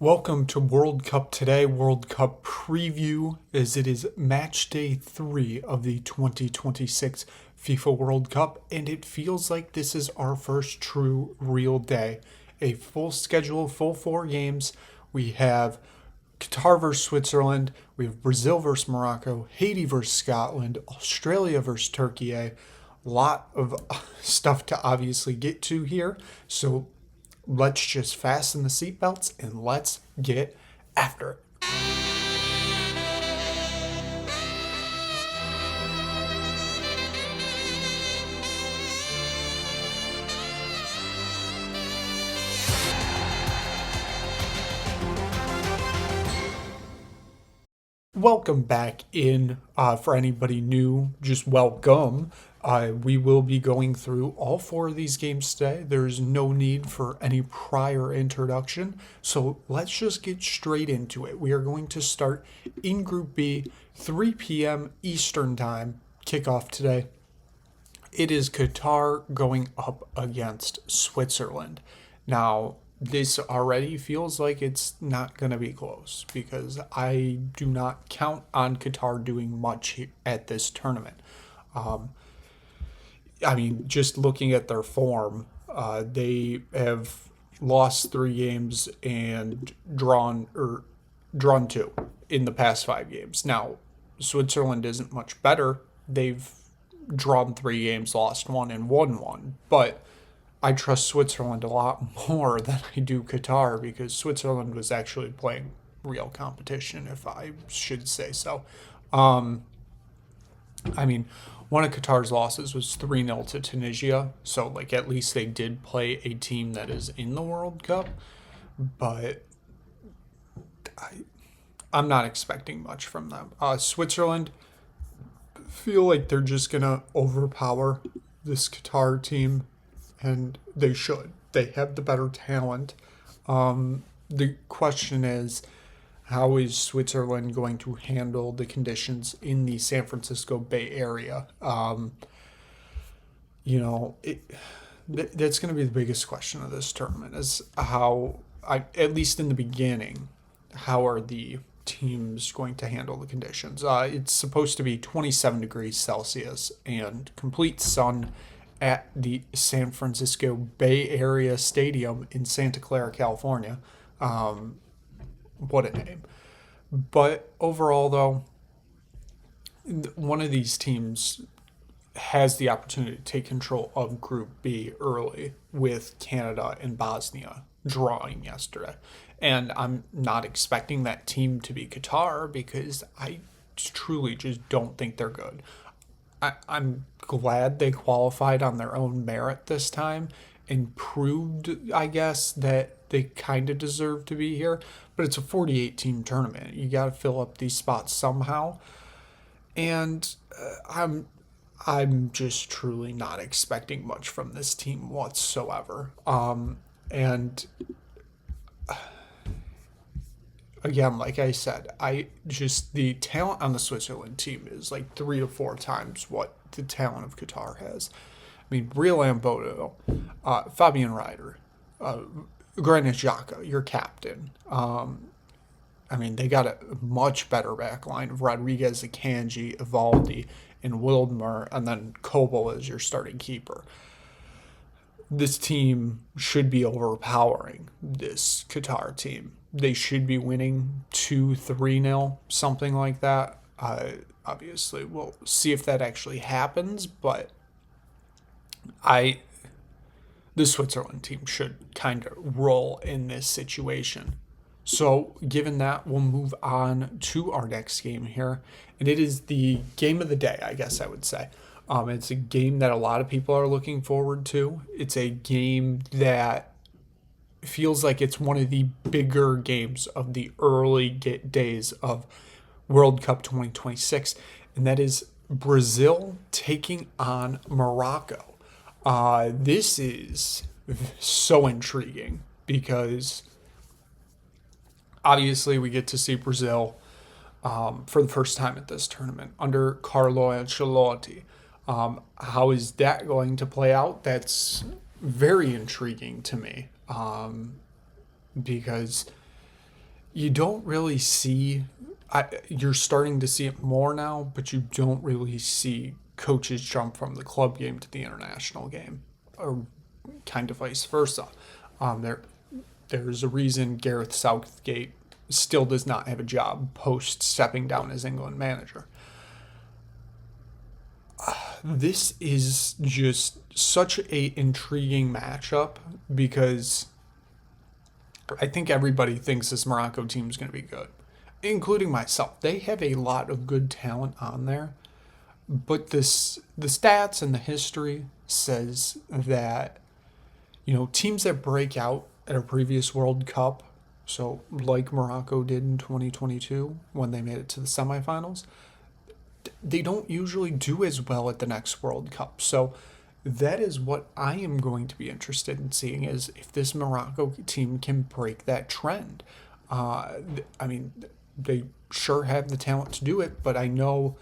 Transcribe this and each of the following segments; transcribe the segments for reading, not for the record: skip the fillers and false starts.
Welcome to World Cup Today, World Cup preview, as it is match day 3 of the 2026 FIFA World Cup, and it feels like this is our first true real day. A full schedule, full 4 games. We have Qatar versus Switzerland, we have Brazil versus Morocco, Haiti versus Scotland, Australia versus Turkey. A lot of stuff to obviously get to here, so let's just fasten the seatbelts and let's get after it. Welcome back in. For anybody new, just welcome. We will be going through all 4 of these games today. There's no need for any prior introduction, so let's just get straight into it. We are going to start in Group B, 3 p.m. Eastern Time, kickoff today. It is Qatar going up against Switzerland. Now, this already feels like it's not going to be close because I do not count on Qatar doing much at this tournament. Just looking at their form, they have lost 3 games and drawn 2 in the past 5 games. Now, Switzerland isn't much better. They've drawn 3 games, lost 1, and won 1. But I trust Switzerland a lot more than I do Qatar because Switzerland was actually playing real competition, if I should say so. Um, I mean, one of Qatar's losses was 3-0 to Tunisia, so like at least they did play a team that is in the World Cup, but I'm not expecting much from them. Switzerland feel like they're just gonna overpower this Qatar team, and they should. They have the better talent. The question is, how is Switzerland going to handle the conditions in the San Francisco Bay Area? That's going to be the biggest question of this tournament is at least in the beginning, how are the teams going to handle the conditions? It's supposed to be 27 degrees Celsius and complete sun at the San Francisco Bay Area Stadium in Santa Clara, California. What a name. But overall, though, one of these teams has the opportunity to take control of Group B early with Canada and Bosnia drawing yesterday. And I'm not expecting that team to be Qatar because I truly just don't think they're good. I'm glad they qualified on their own merit this time and proved, I guess, that they kind of deserve to be here. But it's a 48-team tournament. You got to fill up these spots somehow. And I'm just truly not expecting much from this team whatsoever. And again, like I said, the talent on the Switzerland team is like 3 to 4 times what the talent of Qatar has. I mean, Breel, Embolo, Fabian Ryder, Granit, Xhaka, your captain. They got a much better back line of Rodrygo, Akanji, Ivaldi, and Wildmer, and then Kobel as your starting keeper. This team should be overpowering this Qatar team. They should be winning 2-3-0, something like that. Obviously, we'll see if that actually happens, but the Switzerland team should kind of roll in this situation. So, given that, we'll move on to our next game here, and it is the game of the day, I guess I would say. It's a game that a lot of people are looking forward to. It's a game that feels like it's one of the bigger games of the early days of World Cup 2026, and that is Brazil taking on Morocco. This is so intriguing because obviously we get to see Brazil for the first time at this tournament under Carlo Ancelotti. How is that going to play out? That's very intriguing to me because you don't really see. You're starting to see it more now, but you don't really see coaches jump from the club game to the international game, or kind of vice versa. There, there's a reason Gareth Southgate still does not have a job post stepping down as England manager. This is just such a intriguing matchup because I think everybody thinks this Morocco team is going to be good, including myself. They have a lot of good talent on there, but the stats and the history says that teams that break out at a previous World Cup, so like Morocco did in 2022 when they made it to the semifinals, they don't usually do as well at the next World Cup. So that is what I am going to be interested in seeing, is if this Morocco team can break that trend. I mean, they sure have the talent to do it, but I know,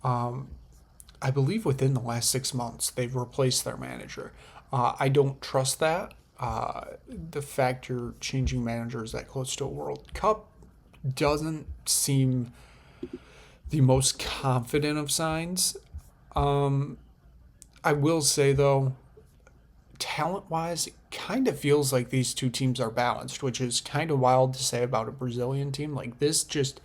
I believe within the last 6 months, they've replaced their manager. I don't trust that. The fact you're changing managers that close to a World Cup doesn't seem the most confident of signs. I will say, though, talent wise, it kind of feels like these two teams are balanced, which is kind of wild to say about a Brazilian team. Like this, just,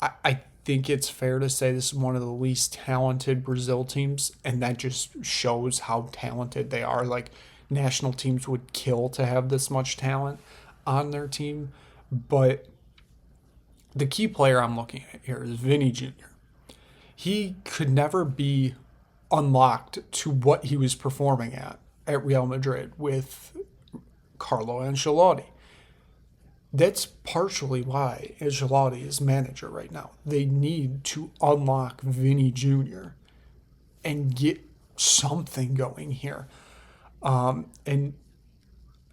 I think it's fair to say this is one of the least talented Brazil teams, and that just shows how talented they are. Like, national teams would kill to have this much talent on their team. But the key player I'm looking at here is Vini Jr. He could never be unlocked to what he was performing at Real Madrid with Carlo Ancelotti. That's partially why Ancelotti is manager right now. They need to unlock Vini Jr. and get something going here. And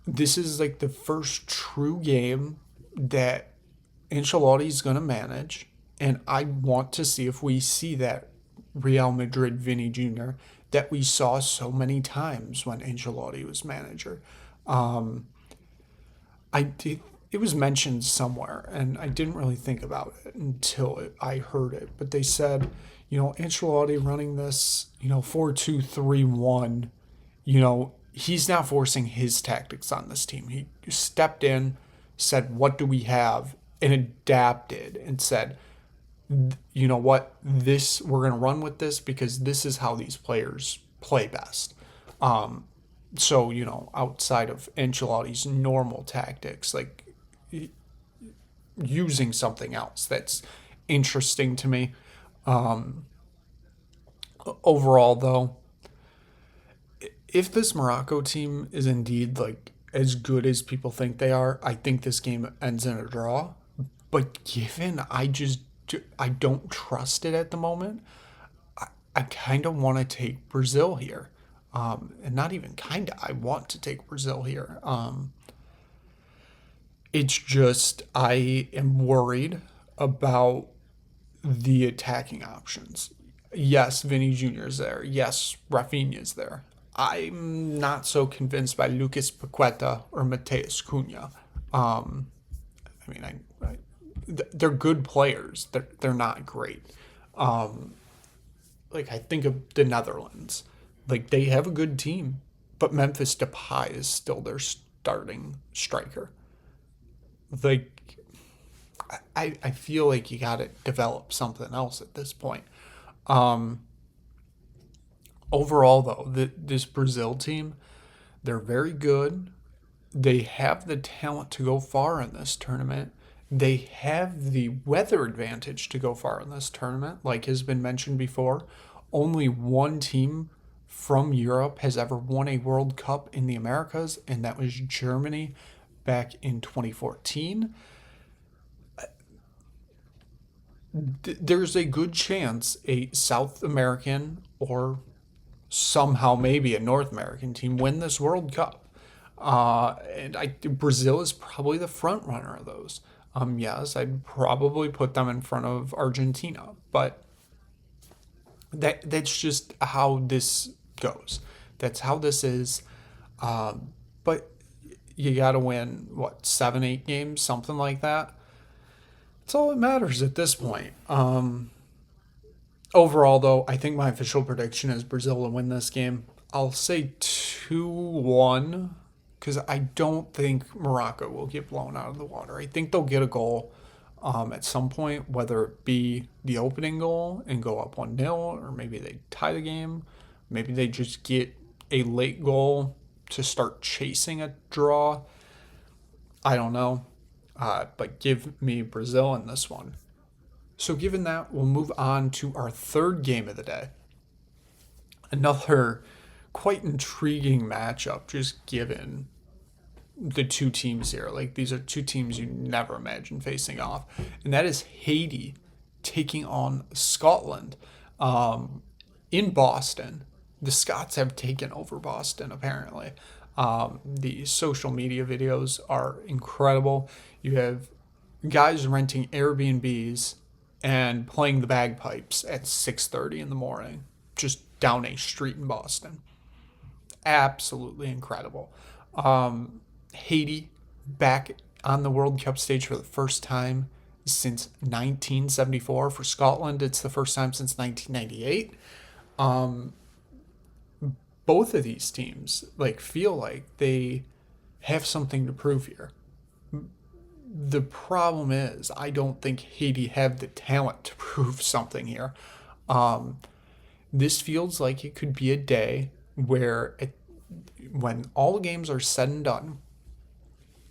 this is like the first true game that Ancelotti's going to manage. And I want to see if we see that Real Madrid Vini Jr. that we saw so many times when Ancelotti was manager. I did. It was mentioned somewhere, and I didn't really think about it until I heard it. But they said, Ancelotti running this, 4-2-3-1, he's not forcing his tactics on this team. He stepped in, said, what do we have? And adapted and said, you know what, we're going to run with this because this is how these players play best. So, outside of Ancelotti's normal tactics, like using something else that's interesting to me. Overall, though, if this Morocco team is indeed like as good as people think they are, I think this game ends in a draw. But given I don't trust it at the moment, I kind of want to take Brazil here. And not even kind of, I want to take Brazil here. It's just I am worried about the attacking options. Yes, Vinny Jr. is there. Yes, Rafinha is there. I'm not so convinced by Lucas Paqueta or Mateus Cunha. I mean, they're good players. They're not great. Like I think of the Netherlands. Like they have a good team, but Memphis Depay is still their starting striker. Like I feel like you got to develop something else at this point. Overall, though, this Brazil team, they're very good. They have the talent to go far in this tournament. They have the weather advantage to go far in this tournament, like has been mentioned before. Only one team from Europe has ever won a World Cup in the Americas, and that was Germany back in 2014. There's a good chance a South American or somehow maybe a North American team win this World Cup. Brazil is probably the front runner of those. Yes, I'd probably put them in front of Argentina, but that's just how this goes. That's how this is. But you got to win, what, 7, 8 games, something like that. That's all that matters at this point. Overall, though, I think my official prediction is Brazil to win this game. I'll say 2-1 because I don't think Morocco will get blown out of the water. I think they'll get a goal at some point, whether it be the opening goal and go up 1-0, or maybe they tie the game. Maybe they just get a late goal to start chasing a draw. I don't know. But give me Brazil in this one. So given that, we'll move on to our third game of the day. Another quite intriguing matchup, just given the two teams here. Like, these are two teams you never imagine facing off. And that is Haiti taking on Scotland in Boston. The Scots have taken over Boston, apparently. The social media videos are incredible. You have guys renting Airbnbs and playing the bagpipes at 6:30 in the morning, just down a street in Boston. Absolutely incredible. Haiti back on the World Cup stage for the first time since 1974. For Scotland, it's the first time since 1998. Both of these teams feel like they have something to prove here. The problem is, I don't think Haiti have the talent to prove something here. This feels like it could be a day where, when all the games are said and done,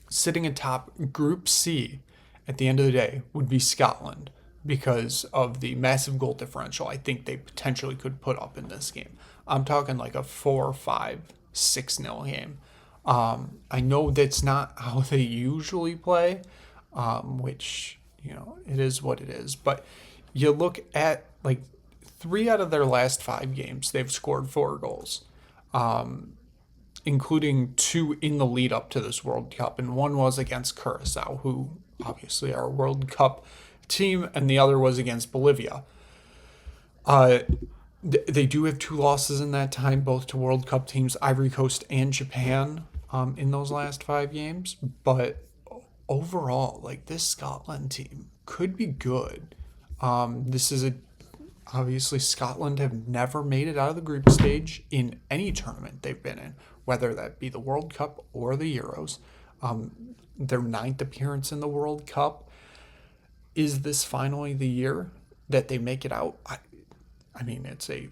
sitting atop Group C at the end of the day would be Scotland because of the massive goal differential I think they potentially could put up in this game. I'm talking like a 4-5, 6-0 game. I know that's not how they usually play, which, it is what it is. But you look at 3 out of their last 5 games, they've scored 4 goals, including 2 in the lead up to this World Cup. And one was against Curacao, who obviously are a World Cup team, and the other was against Bolivia. They do have 2 losses in that time, both to World Cup teams, Ivory Coast and Japan, in those last 5 games. But overall, this Scotland team could be good. Obviously, Scotland have never made it out of the group stage in any tournament they've been in, whether that be the World Cup or the Euros. Their 9th appearance in the World Cup. Is this finally the year that they make it out? I mean, it's a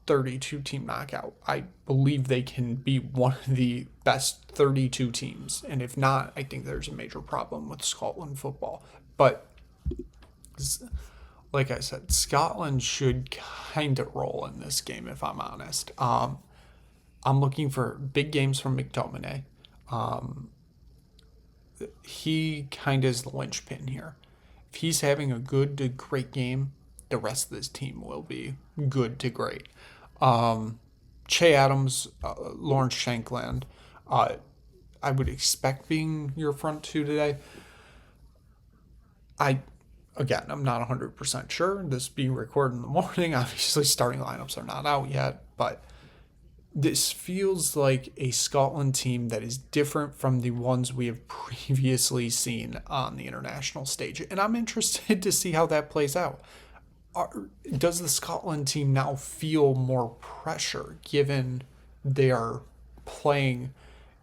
32-team knockout. I believe they can be one of the best 32 teams. And if not, I think there's a major problem with Scotland football. But like I said, Scotland should kind of roll in this game, if I'm honest. I'm looking for big games from McTominay. He kind of is the linchpin here. If he's having a good to great game, the rest of this team will be good to great. Che Adams, Lawrence Shankland, I would expect being your front 2 today. I'm not 100% sure. This being recorded in the morning, obviously starting lineups are not out yet, but this feels like a Scotland team that is different from the ones we have previously seen on the international stage. And I'm interested to see how that plays out. Does the Scotland team now feel more pressure given they are playing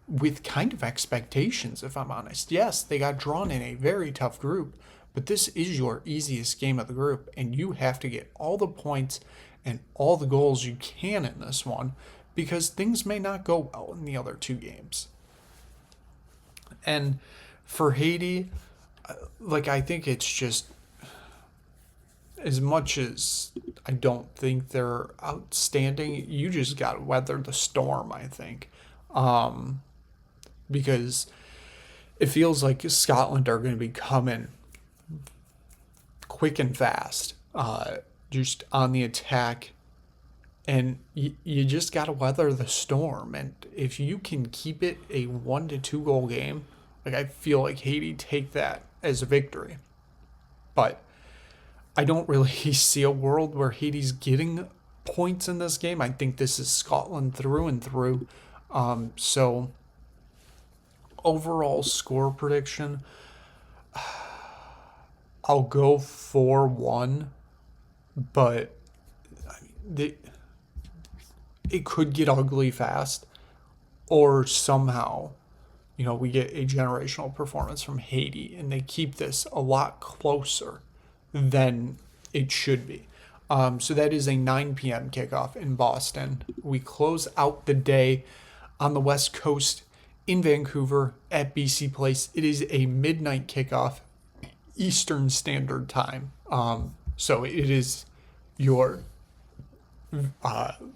with kind of expectations, if I'm honest? Yes, they got drawn in a very tough group, but this is your easiest game of the group, and you have to get all the points and all the goals you can in this one because things may not go well in the other 2 games. And for Haiti, I think it's just, as much as I don't think they're outstanding, you just got to weather the storm, I think. Because it feels like Scotland are going to be coming quick and fast, just on the attack. And you just got to weather the storm. And if you can keep it a 1-2 goal game, I feel like Haiti take that as a victory. But I don't really see a world where Haiti's getting points in this game. I think this is Scotland through and through. So Overall score prediction, I'll go 4-1, but it could get ugly fast, or somehow, we get a generational performance from Haiti and they keep this a lot closer than it should be. So that is a 9 p.m. kickoff in Boston. We close out the day on the West Coast in Vancouver at BC Place. It is a midnight kickoff, Eastern Standard Time. So it is your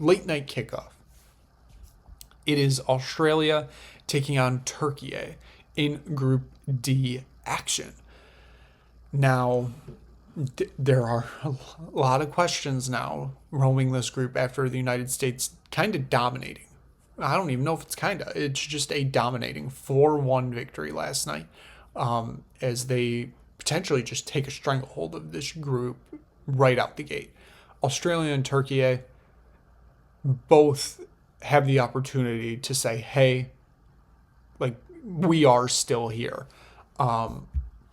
late night kickoff. It is Australia taking on Türkiye in Group D action. Now, there are a lot of questions now roaming this group after the United States kind of dominating. I don't even know if it's just a dominating 4-1 victory last night, as they potentially just take a stranglehold of this group right out the gate. Australia and Türkiye both have the opportunity to say, hey, like, we are still here.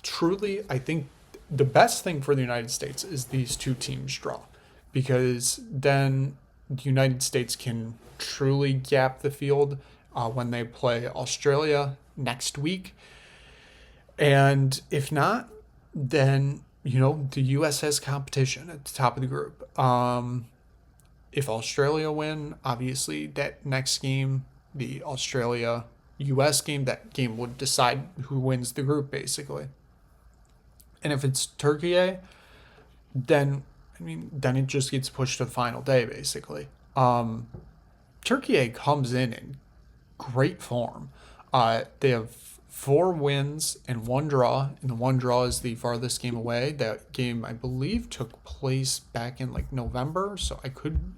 Truly, I think the best thing for the United States is these two teams draw, because then the United States can truly gap the field when they play Australia next week. And if not, then, the U.S. has competition at the top of the group. If Australia win, obviously that next game, the Australia-U.S. game, that game would decide who wins the group, basically. And if it's Türkiye, then it just gets pushed to the final day, basically. Türkiye comes in great form. They have 4 wins and 1 draw, and the 1 draw is the farthest game away. That game, I believe, took place back in November, so I could...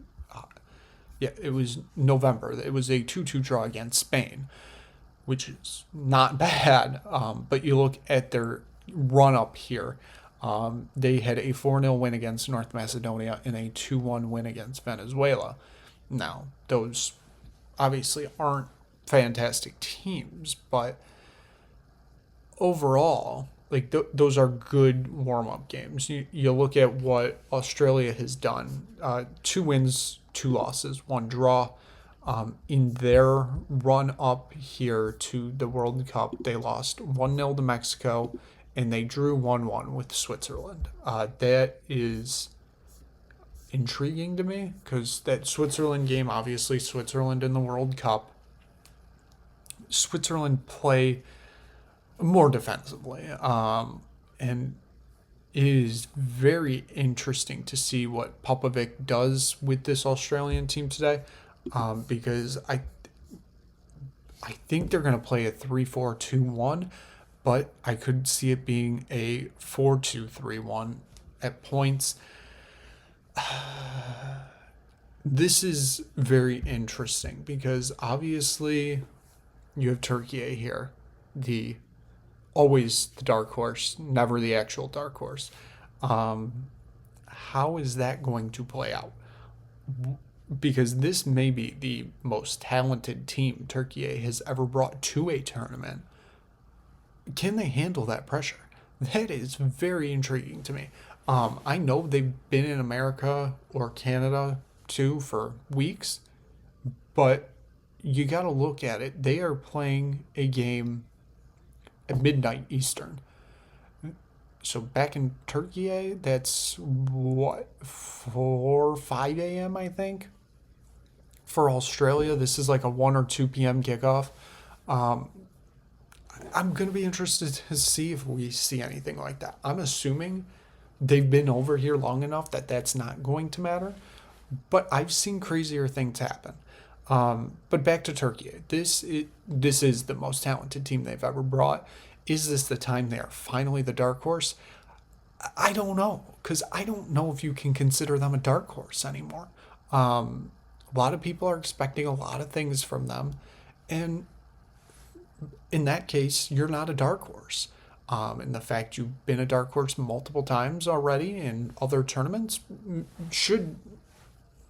it was November. It was a 2-2 draw against Spain, which is not bad. But you look at their run-up here. They had a 4-0 win against North Macedonia and a 2-1 win against Venezuela. Now, those obviously aren't fantastic teams, but overall, those are good warm-up games. You look at what Australia has done. 2 wins, 2 losses, 1 draw. In their run-up here to the World Cup, they lost 1-0 to Mexico, and they drew 1-1 with Switzerland. That is intriguing to me, because that Switzerland game, obviously Switzerland in the World Cup, Switzerland play more defensively. And it is very interesting to see what Popovic does with this Australian team today, because I think they're going to play a 3-4-2-1, but I could see it being a 4-2-3-1 at points. This is very interesting because obviously you have Türkiye here, always the dark horse, never the actual dark horse. How is that going to play out? Because this may be the most talented team Türkiye has ever brought to a tournament. Can they handle that pressure? That is very intriguing to me. I know they've been in America or Canada too for weeks, but you got to look at it. They are playing a game at midnight Eastern. So back in Türkiye, that's 4-5 a.m. I think. For Australia, this is like a 1 or 2 p.m. kickoff. I'm going to be interested to see if we see anything like that. I'm assuming they've been over here long enough that that's not going to matter. But I've seen crazier things happen. But back to Türkiye. This is the most talented team they've ever brought. Is this the time they are finally the dark horse? I don't know, because I don't know if you can consider them a dark horse anymore. A lot of people are expecting a lot of things from them, and in that case, you're not a dark horse. And the fact you've been a dark horse multiple times already in other tournaments should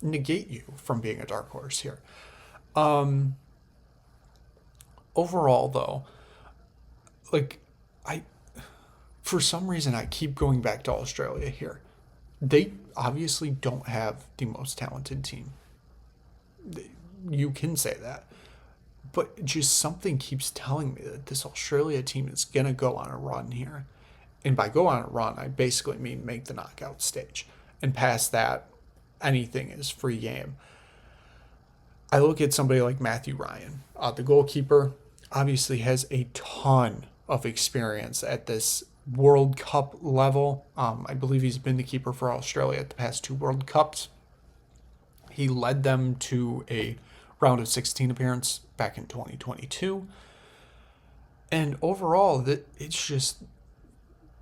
negate you from being a dark horse here. Overall, though, like, I, for some reason, I keep going back to Australia here. They obviously don't have the most talented team. You can say that. But just something keeps telling me that this Australia team is going to go on a run here. And by go on a run, I basically mean make the knockout stage. And past that, anything is free game. I look at somebody like Matthew Ryan, the goalkeeper, obviously has a ton of experience at this World Cup level. I believe he's been the keeper for Australia at the past 2 World Cups. He led them to a round of 16 appearance back in 2022. And overall, it's just,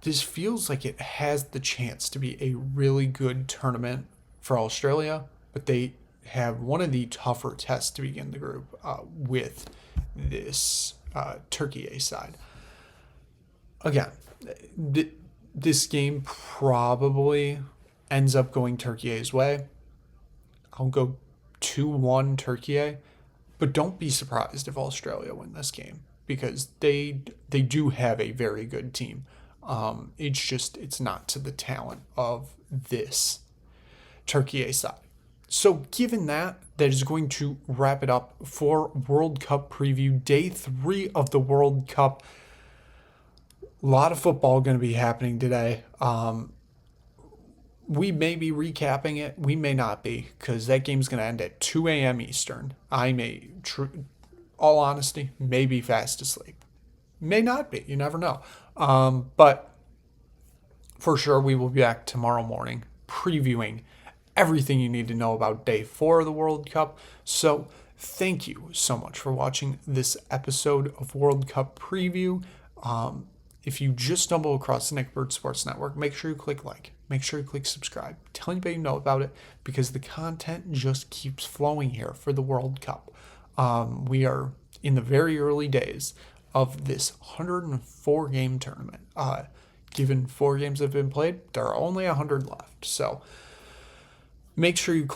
this feels like it has the chance to be a really good tournament for Australia, but they have one of the tougher tests to begin the group with this Türkiye side. Again, this game probably ends up going Türkiye's way. I'll go 2-1 Türkiye, but don't be surprised if Australia win this game because they do have a very good team. It's not to the talent of this Türkiye side. So given that is going to wrap it up for World Cup preview, day 3 of the World Cup. A lot of football going to be happening today. We may be recapping it. We may not be because that game's going to end at 2 a.m. Eastern. I may, all honesty, may be fast asleep. May not be. You never know. But for sure, we will be back tomorrow morning previewing everything you need to know about day 4 of the World Cup. So thank you so much for watching this episode of World Cup preview. If you just stumble across the Nick Bird Sports Network, make sure you click like. Make sure you click subscribe. Tell anybody you know about it because the content just keeps flowing here for the World Cup. We are in the very early days of this 104-game tournament. Given 4 games have been played, there are only 100 left. So make sure you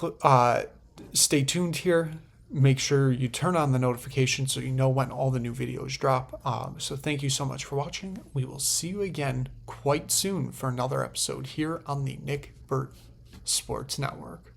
stay tuned here. Make sure you turn on the notifications so you know when all the new videos drop. So thank you so much for watching. We will see you again quite soon for another episode here on the Nick Bird Sports Network.